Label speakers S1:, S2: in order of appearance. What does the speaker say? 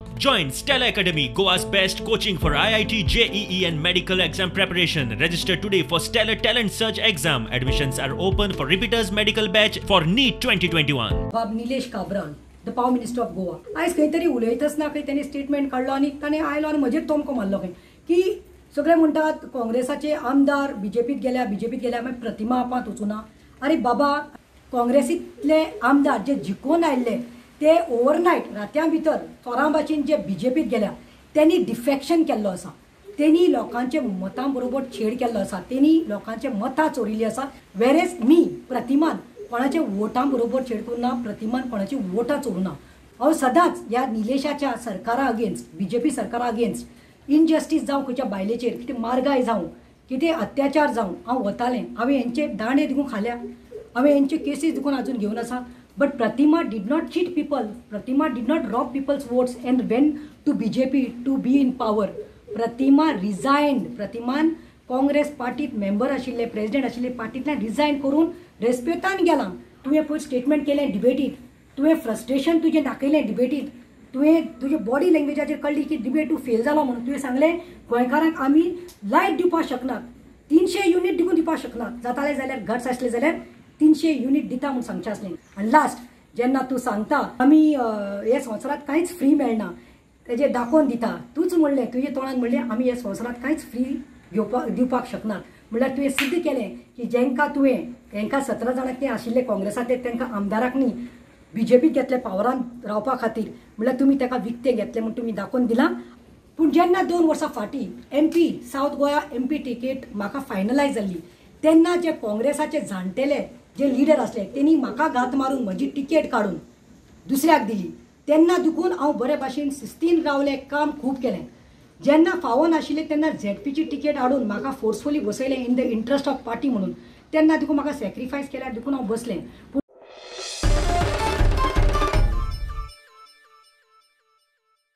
S1: Join Stella Academy, Goa's best coaching for IIT, JEE and medical exam preparation. Register today for Stellar Talent Search exam. Admissions are open for repeaters medical batch for NEET 2021.
S2: बाब Nilesh Cabral, the power minister of Goa, आज खंय तरी उलयतच ना खंय ताणें statement काढलो आनी ताणें आयलो आनी म्हजेर तोमको मारलो खंय की सगळे म्हणटात काँग्रेसाचे आमदार बीजेपीत गेल्या मागीर प्रतिमा आपात वचूना. अरे बाबा, काँग्रेसींतले आमदार जे जिखून आयिल्ले ते ओवरनायट रात्यां भितर चोरां भाशेन जे बीजेपीत गेल्या त्यांनी डिफेक्शन केल्लो आसा. त्यांनी लोकांचे मतां बरोबर छेड केल्लो आसा. त्यांनी लोकांचे मतां चोरिल्लीं आसा. वेरेज मी प्रतिमान कोणाचे वोटां बरोबर छेड करूना, प्रतिमान कोणाची वोटां चोरुना. हांव सदांच ह्या निलेशाच्या सरकारा अगेन्स्ट, बीजेपी सरकारा अगेन्स्ट इनजस्टीस जावं खंयच्या बायलेचेर कितें मारगाय जावं कितें अत्याचार जावं हांव वतालें. हांवें हेंचे दांडे देखून खाल्या, हांवें हेंचे केसीस देखून आजून घेवन आसा. But Pratima did not cheat people. Pratima did not rob people's votes and went to BJP to be in power. Pratima resigned. Pratiman Congress partyत मेंबर आशिल्ले, प्रेसिडेंट आशिल्ले, पार्टींतल्यान रिजायन करून रेस्पेतान गेला. तुवें पळय स्टेटमेंट केलें डिबेटीत, तुवें फ्रस्ट्रेशन तुजें दाखयलें डिबेटीत, तुवें तुजे बॉडी लँग्वेजाचेर कळ्ळी की डिबेट तूं फेल जालो म्हणून. तुवें सांगलें गोंयकारांक आमी लायट दिवपाक शकनात, 300 युनिट दिवून दिवपाक शकनात. जातालें जाल्यार गट्स आसले जाल्यार 300 युनिट दिता म्हणून सांगचें आसलें. आनी लास्ट जेन्ना तूं सांगता आमी हे संवसारांत कांयच फ्री मेळना तेजें दाखोवन दिता, तूंच म्हणलें, तुजे तोंडान म्हणलें आमी हे संवसारांत कांयच फ्री दिवपाक शकनात. म्हणल्यार तुवें सिद्ध केलें की जेंकां तुवें हेंकां 17 जाणांक ते आशिल्ले काँग्रेसांत तेंकां आमदाराक न्ही बीजेपीत घेतले पावरान रावपा खातीर, म्हणल्यार तुमी तेका विकते घेतले म्हणून तुमी दाखोवन दिलां. पूण जेन्ना 2 वर्सां फाटीं MP सावथ गोंया MP टिकेट म्हाका फायनलायज जाल्ली तेन्ना जे काँग्रेसाचे जाणटेले जे लिडर असले त्यांनी म्हाका घात मारून म्हजी टिकेट काढून दुसऱ्याक दिली. तेन्ना दुखून हांव बरे भाशेन शिस्तीन रावलें, काम खूब केलें. जेन्ना फावो नाशिल्लें तेन्ना ZPची टिकेट हाडून म्हाका फोर्सफुली बसयलें in the interest of party म्हणून. तेन्ना देखून म्हाका सॅक्रिफायस केल्यार देखून हांव बसलें. पूण